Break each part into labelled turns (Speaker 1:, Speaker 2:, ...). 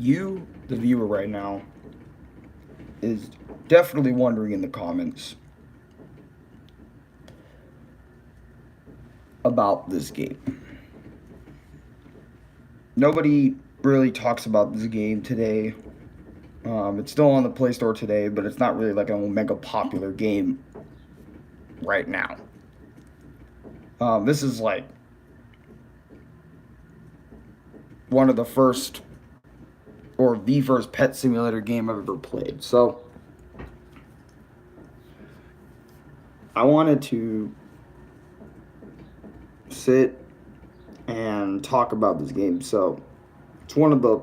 Speaker 1: You, the viewer right now, is definitely wondering in the comments about this game. Nobody really talks about this game today. It's still on the Play Store today, but it's not really like a mega popular game right now. This is like one of the first, or the first pet simulator game I've ever played. So I wanted to sit and talk about this game. So it's one of the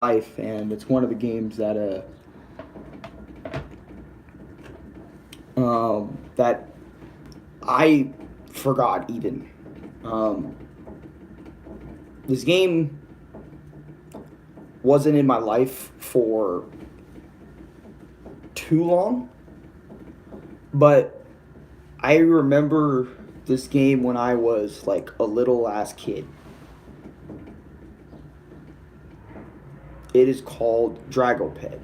Speaker 1: life, and it's one of the games that I forgot even. This game wasn't in my life for too long, but I remember this game when I was like a little ass kid. It is called Drago Pet.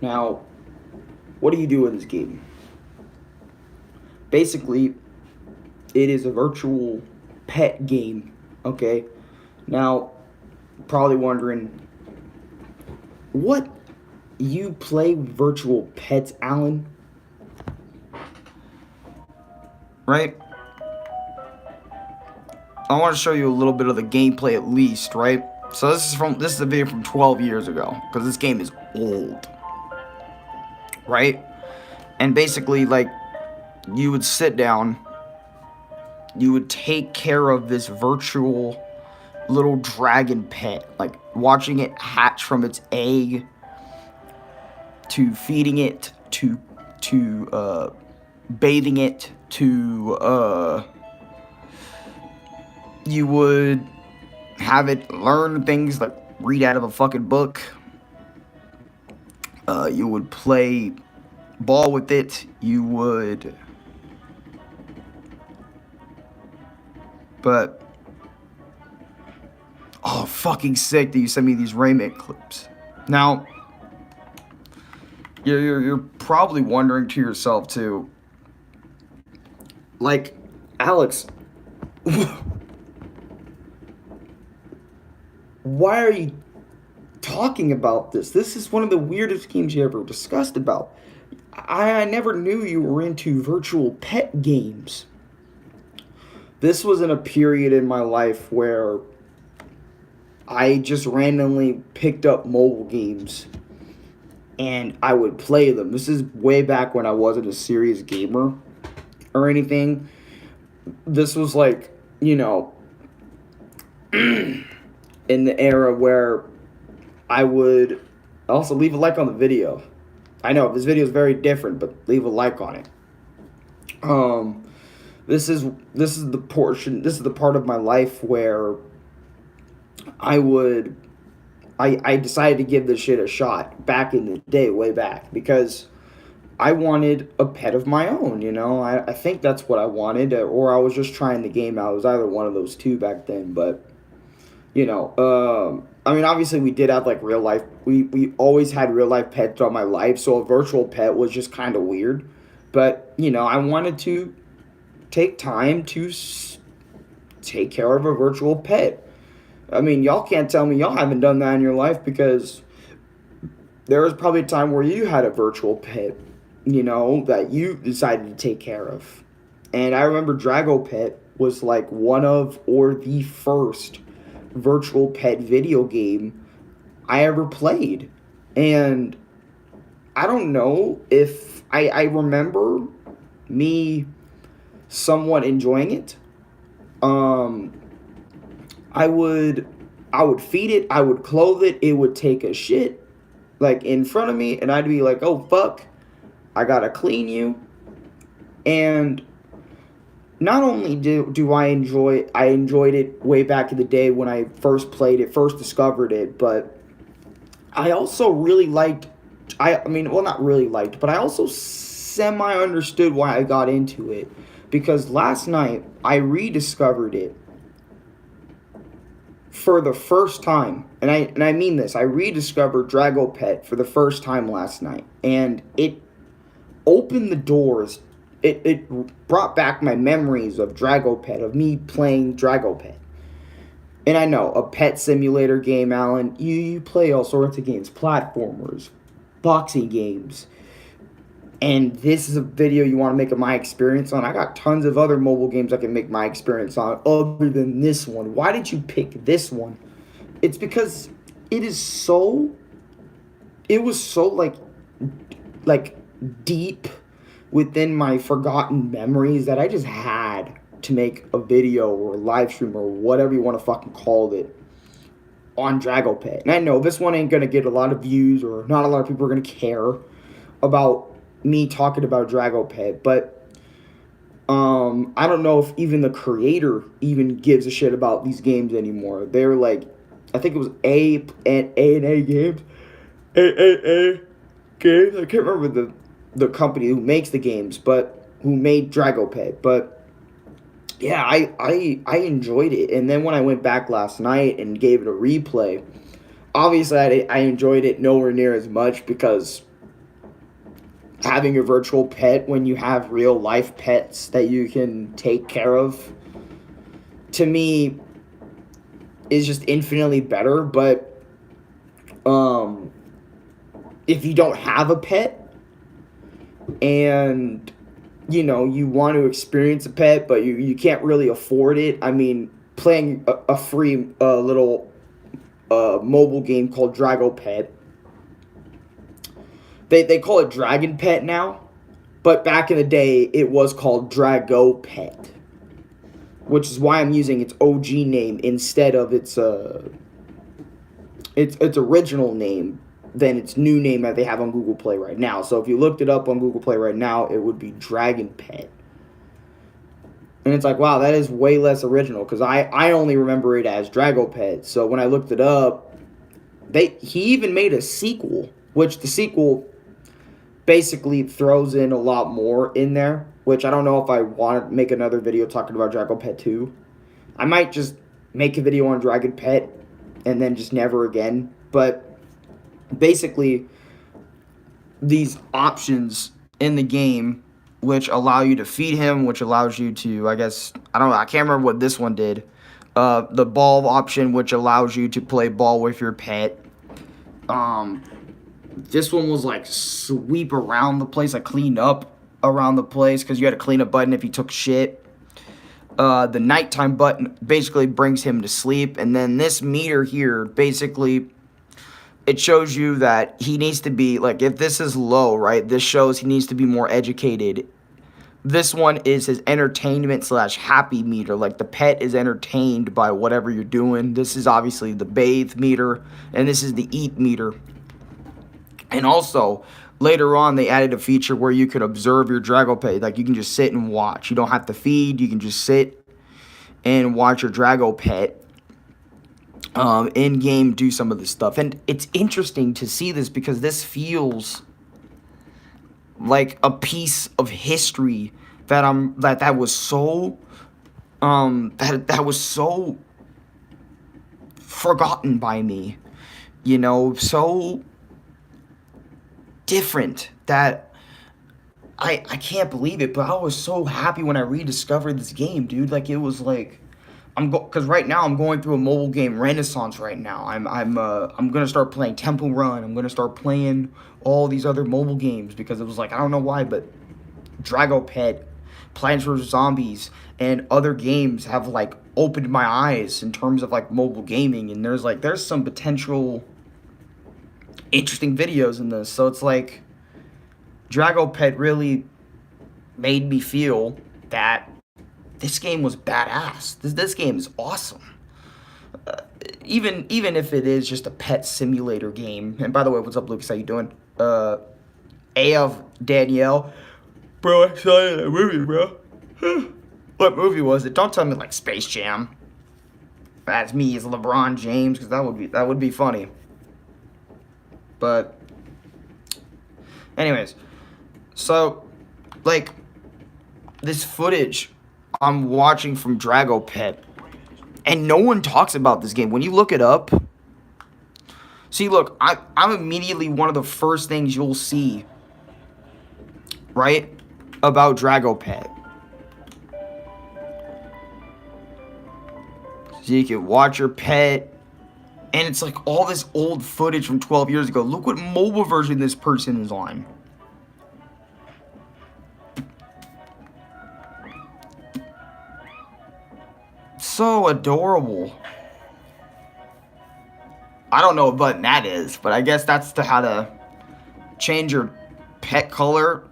Speaker 1: Now, what do you do in this game? Basically, it is a virtual pet game, okay? Now, probably wondering, what, you play virtual pets, Alan? Right? I want to show you a little bit of the gameplay at least, right? So this is a video from 12 years ago, because this game is old, right? And basically, like, you would sit down, you would take care of this virtual little dragon pet, like watching it hatch from its egg, to feeding it, to bathing it, to you would have it learn things like read out of a fucking book. You would play ball with it. You would, but oh, fucking sick that you sent me these Rayman clips. Now, you're probably wondering to yourself too, like, Alex, why are you talking about this? This is one of the weirdest games you ever discussed about. I never knew you were into virtual pet games. This was in a period in my life where I just randomly picked up mobile games and I would play them. This is way back when I wasn't a serious gamer or anything. This was like, you know, in the era where I would also leave a like on the video. I know this video is very different, but leave a like on it. This is the portion. This is the part of my life where I decided to give this shit a shot back in the day, way back, because I wanted a pet of my own, you know? I think that's what I wanted, or I was just trying the game out. It was either one of those two back then, but, you know, I mean, obviously we did have, like, real life, we always had real life pets throughout my life, so a virtual pet was just kind of weird, but, you know, I wanted to take time to take care of a virtual pet. I mean, y'all can't tell me y'all haven't done that in your life, because there was probably a time where you had a virtual pet, you know, that you decided to take care of. And I remember Drago Pet was like one of, or the first virtual pet video game I ever played. And I don't know if I remember me somewhat enjoying it. I would feed it, I would clothe it, it would take a shit like in front of me, and I'd be like, oh fuck, I gotta clean you. And not only do I enjoyed it way back in the day when I first played it, first discovered it, but I also really liked, I mean, well, not really liked, but I also semi understood why I got into it, because last night I rediscovered it. for the first time, and I mean this, I rediscovered Drago Pet for the first time last night, and it opened the doors. It brought back my memories of Drago Pet, of me playing Drago Pet. And I know, a pet simulator game, Alan, you play all sorts of games, platformers, boxing games. And this is a video you want to make of my experience on. I got tons of other mobile games I can make my experience on other than this one. Why did you pick this one? It's because it is so, it was so like deep within my forgotten memories that I just had to make a video or a live stream or whatever you want to fucking call it on Drago Pet. And I know this one ain't gonna get a lot of views, or not a lot of people are gonna care about me talking about Drago Pet, but I don't know if even the creator even gives a shit about these games anymore. They're like, I think it was A&A Games, A Games. I can't remember the company who makes the games, but who made Drago Pet. But yeah, I enjoyed it. And then when I went back last night and gave it a replay, obviously I enjoyed it nowhere near as much, because having a virtual pet when you have real life pets that you can take care of, to me, is just infinitely better. But if you don't have a pet and you want to experience a pet but you can't really afford it, I mean, playing a free little mobile game called Drago Pet. They call it Dragon Pet now, but back in the day, it was called Drago Pet, which is why I'm using its OG name instead of its original name than its new name that they have on Google Play right now. So if you looked it up on Google Play right now, it would be Dragon Pet. And it's like, wow, that is way less original, because I only remember it as Drago Pet. So when I looked it up, he even made a sequel, which the sequel basically throws in a lot more in there, which I don't know if I want to make another video talking about Drago Pet 2. I might just make a video on Dragon Pet and then just never again. But basically, these options in the game which allow you to feed him, which allows you to, I don't know, I can't remember what this one did. The ball option, which allows you to play ball with your pet. This one was like sweep around the place, like clean up around the place, because you had a clean up button if he took shit. The nighttime button basically brings him to sleep. And then this meter here, basically, it shows you that he needs to be, like, if this is low, right, this shows he needs to be more educated. This one is his entertainment / happy meter. Like, the pet is entertained by whatever you're doing. This is obviously the bathe meter, and this is the eat meter. And also, later on, they added a feature where you could observe your Drago Pet. Like, you can just sit and watch. You don't have to feed. You can just sit and watch your Drago Pet in-game do some of this stuff. And it's interesting to see this, because this feels like a piece of history that was so that was so forgotten by me, so different that I can't believe it. But I was so happy when I rediscovered this game, dude. Like, it was like, because right now I'm going through a mobile game renaissance right now. I'm gonna start playing Temple Run. I'm gonna start playing all these other mobile games, because it was like, I don't know why, but Drago Pet, Plants vs Zombies, and other games have like opened my eyes in terms of like mobile gaming. And there's some potential interesting videos in this. So it's like, Drago Pet really made me feel that this game was badass. This game is awesome. Even if it is just a pet simulator game. And by the way, what's up, Lucas? How you doing? AF Danielle. Bro, I saw that movie, bro. What movie was it? Don't tell me like Space Jam. That's me as LeBron James, because that would be funny. But anyways, so like, this footage I'm watching from Drago Pet, And no one talks about this game. When you look it up, see, look, I'm immediately one of the first things you'll see, right, about Drago Pet. So you can watch your pet, and it's like all this old footage from 12 years ago. Look what mobile version this person is on. So adorable. I don't know what button that is, but I guess that's how to change your pet color.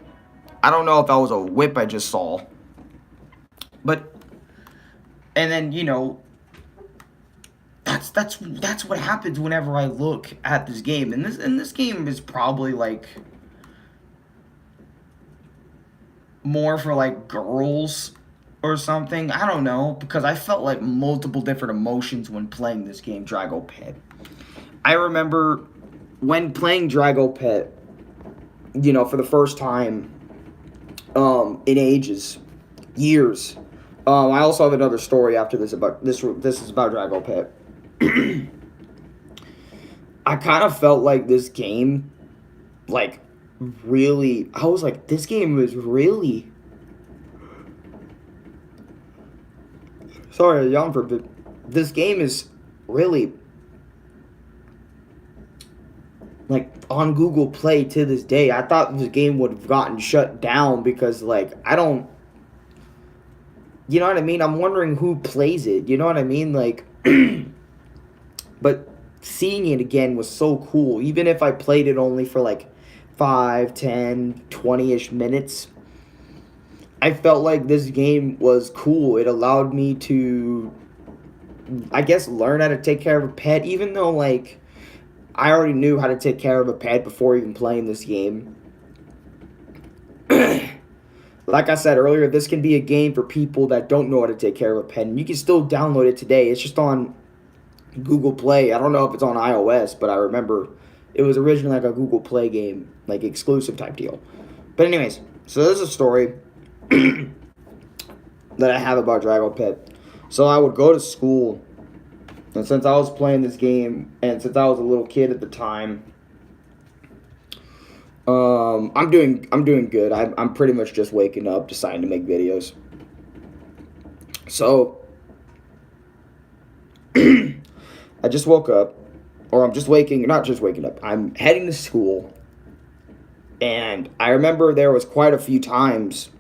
Speaker 1: I don't know if that was a whip I just saw. But, and then, you know, that's what happens whenever I look at this game. And this game is probably like more for like girls or something. I don't know, because I felt like multiple different emotions when playing this game, Drago Pet. I remember when playing Drago Pet, you know, for the first time in ages, years. I also have another story after this about this. This is about Drago Pet. I kind of felt like this game, like, really. I was like, this game was really. Sorry, I yawned for a bit. This game is really, like, on Google Play to this day. I thought this game would have gotten shut down because, like, I don't. You know what I mean? I'm wondering who plays it. You know what I mean? Like, but seeing it again was so cool. Even if I played it only for like 5, 10, 20-ish minutes, I felt like this game was cool. It allowed me to, I guess, learn how to take care of a pet, even though, like, I already knew how to take care of a pet before even playing this game. Like I said earlier, this can be a game for people that don't know how to take care of a pet, and you can still download it today. It's just on Google Play. I don't know if it's on iOS, but I remember it was originally like a Google Play game, like exclusive type deal. But anyways, so this is a story that I have about Drago Pet. So I would go to school, and since I was playing this game, and since I was a little kid at the time, I'm doing good. I'm pretty much just waking up, deciding to make videos. So I just woke up, or I'm just not just waking up. I'm heading to school, and I remember there was quite a few times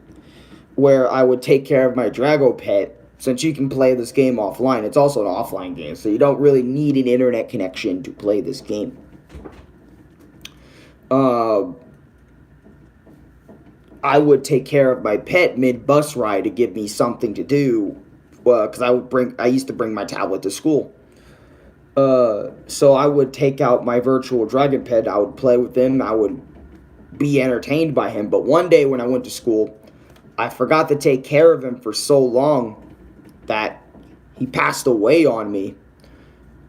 Speaker 1: where I would take care of my Drago Pet. Since you can play this game offline, it's also an offline game, so you don't really need an internet connection to play this game. I would take care of my pet mid-bus ride to give me something to do, because I used to bring my tablet to school. So I would take out my virtual dragon pet, I would play with him, I would be entertained by him, but one day when I went to school, I forgot to take care of him for so long that he passed away on me.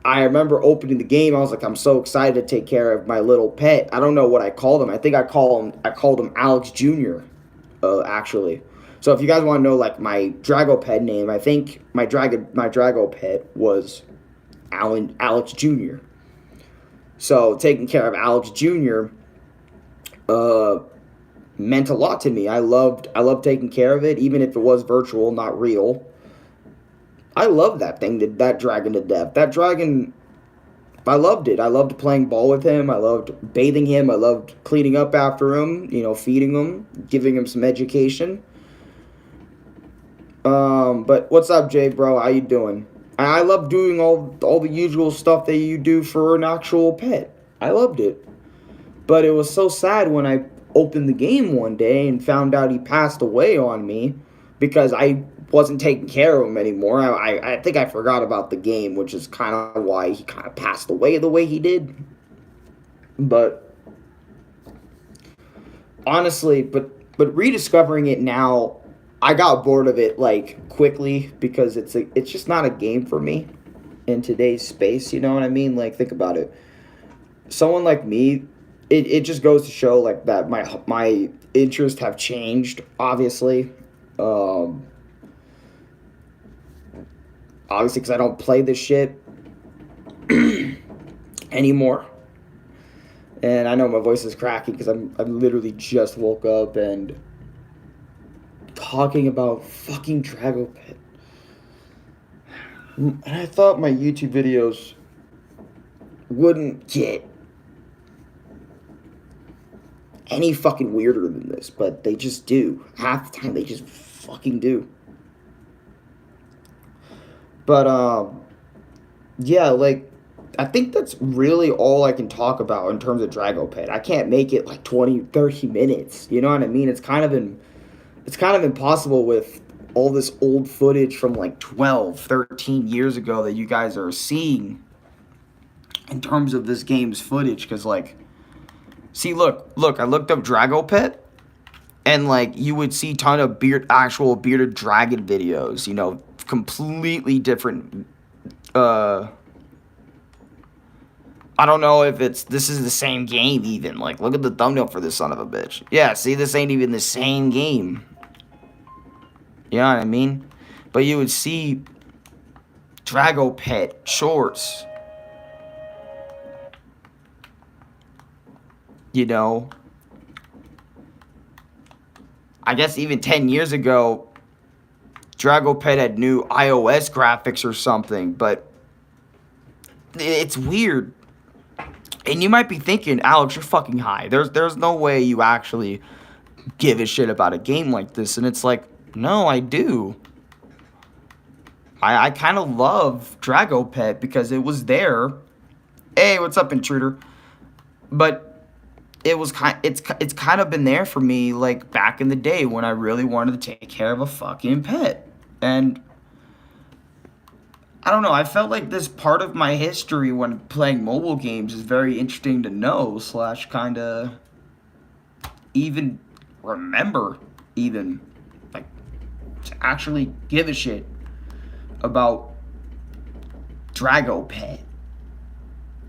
Speaker 1: I remember opening the game. I was like, I'm so excited to take care of my little pet. I don't know what I called him. I think I called him Alex Jr. Actually. So if you guys want to know like my Drago Pet name, I think my Drago Pet was Alex Jr. So taking care of Alex Jr. Meant a lot to me. I loved taking care of it, even if it was virtual, not real. I loved that thing, that dragon to death. That dragon, I loved it. I loved playing ball with him. I loved bathing him. I loved cleaning up after him, feeding him, giving him some education. But what's up, Jay, bro? How you doing? I love doing all the usual stuff that you do for an actual pet. I loved it. But it was so sad when I opened the game one day and found out he passed away on me because I wasn't taking care of him anymore. I think I forgot about the game, which is kind of why he kind of passed away the way he did. But honestly, but rediscovering it now, I got bored of it like quickly because it's just not a game for me in today's space. You know what I mean? Like, think about it. Someone like me, it just goes to show like that my interests have changed. Obviously. Obviously, because I don't play this shit anymore. And I know my voice is cracking because I literally just woke up and talking about fucking Drago Pet. And I thought my YouTube videos wouldn't get any fucking weirder than this, but they just do. Half the time, they just fucking do. But, yeah, like, I think that's really all I can talk about in terms of Drago Pet. I can't make it like 20, 30 minutes. You know what I mean? It's kind of impossible with all this old footage from like 12, 13 years ago that you guys are seeing in terms of this game's footage. Because, like, see, look, I looked up Drago Pet, and, like, you would see ton of actual bearded dragon videos, you know, completely different, I don't know if this is the same game even. Like, look at the thumbnail for this son of a bitch. Yeah, see, this ain't even the same game. You know what I mean? But you would see Drago Pet shorts. You know? I guess even 10 years ago, Drago Pet had new iOS graphics or something, but it's weird. And you might be thinking, Alex, you're fucking high. There's no way you actually give a shit about a game like this. And it's like, no, I do. I kind of love Drago Pet because it was there. Hey, what's up, intruder? But it's kind of been there for me, like, back in the day when I really wanted to take care of a fucking pet. And I don't know, I felt like this part of my history when playing mobile games is very interesting to know, slash kind of even remember, even, like, to actually give a shit about Drago Pet.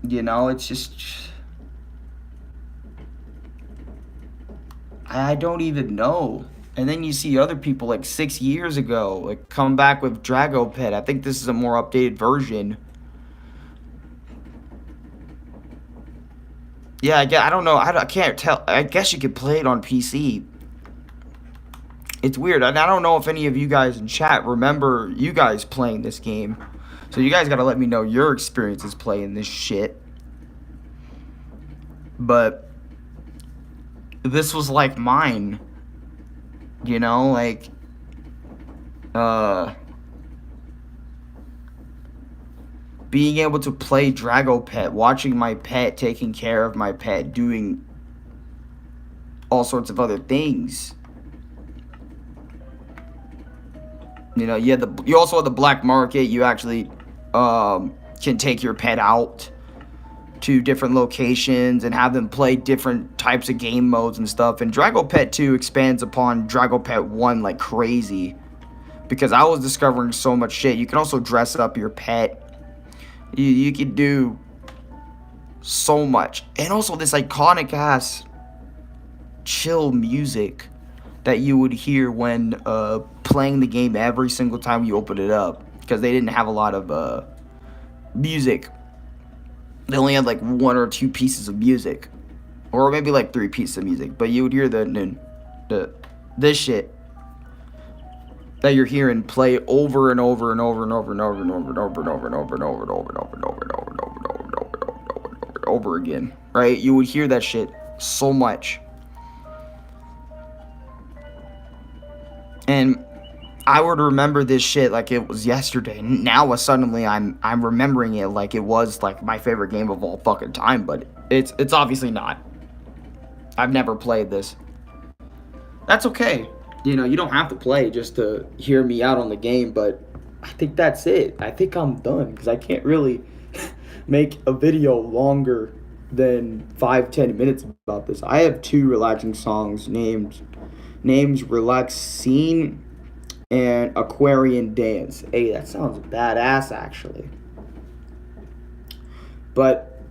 Speaker 1: You know, it's just, I don't even know. And then you see other people like 6 years ago, like, come back with Drago Pet. I think this is a more updated version. Yeah, I don't know. I can't tell. I guess you could play it on PC. It's weird. And I don't know if any of you guys in chat remember you guys playing this game. So you guys got to let me know your experiences playing this shit. But this was like mine. You know, like, being able to play Drago Pet, watching my pet, taking care of my pet, doing all sorts of other things. You know, you also have the black market. You actually can take your pet out to different locations and have them play different types of game modes and stuff. And Drago Pet 2 expands upon Drago Pet 1 like crazy, because I was discovering so much shit. You can also dress up your pet. You can do so much. And also this iconic ass chill music that you would hear when playing the game every single time you open it up, because they didn't have a lot of music. They only had like 1 or 2 pieces of music, or maybe like 3 pieces of music. But you would hear this shit that you're hearing play over and over and over and over and over and over and over and over and over and over and over and over and over and over and over and over and over and over and over again. Right? You would hear that shit so much. And I would remember this shit like it was yesterday. Now suddenly I'm remembering it like it was like my favorite game of all fucking time, but it's obviously not. I've never played this. That's okay. You know, you don't have to play just to hear me out on the game, but I think that's it. I think I'm done because I can't really make a video longer than 5-10 minutes about this. I have 2 relaxing songs names Relaxine and Aquarian Dance. Hey, that sounds badass actually. But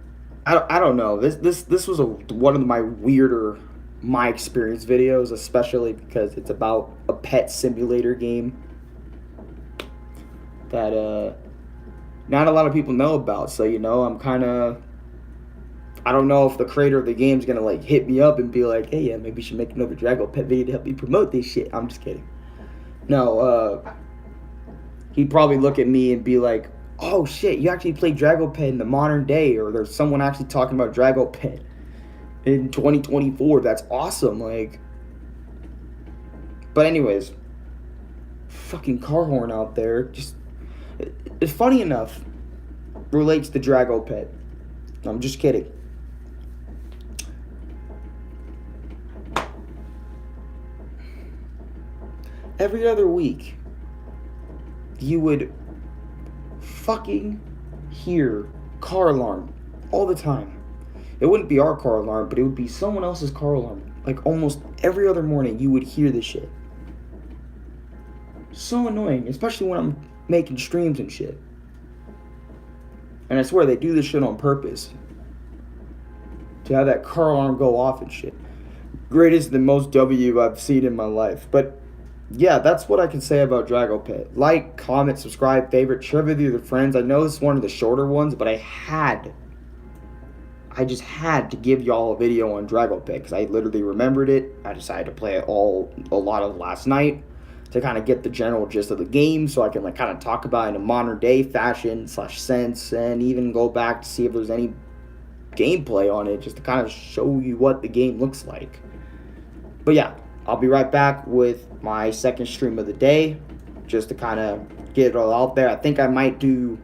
Speaker 1: I don't know. This was one of my weirder my experience videos, especially because it's about a pet simulator game. that not a lot of people know about. So, I'm kind of, I don't know if the creator of the game is gonna like hit me up and be like, hey, yeah, maybe you should make another Drago Pet video to help me promote this shit. I'm just kidding. No, he'd probably look at me and be like, oh shit, you actually play Drago Pet in the modern day, or there's someone actually talking about Drago Pet in 2024. That's awesome. Like, but anyways, fucking car horn out there. Just, it's funny enough, relates to Drago Pet. I'm just kidding. Every other week, you would fucking hear car alarm all the time. It wouldn't be our car alarm, but it would be someone else's car alarm. Like almost every other morning, you would hear this shit. So annoying, especially when I'm making streams and shit. And I swear they do this shit on purpose. To have that car alarm go off and shit. Greatest and most W I've seen in my life. But yeah, that's what I can say about Drago Pet. Like, comment, subscribe, favorite, share with your friends. I know this is one of the shorter ones, but I just had to give y'all a video on Drago Pet because I literally remembered it. I decided to play it a lot of last night to kind of get the general gist of the game, so I can like kind of talk about it in a modern day fashion / sense, and even go back to see if there's any gameplay on it, just to kind of show you what the game looks like. But yeah, I'll be right back with my second stream of the day, just to kind of get it all out there. I think I might do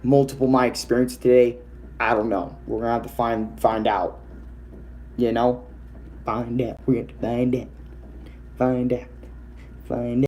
Speaker 1: multiple my experience today. I don't know. We're gonna have to find out. Find out. We're gonna find out. Find out.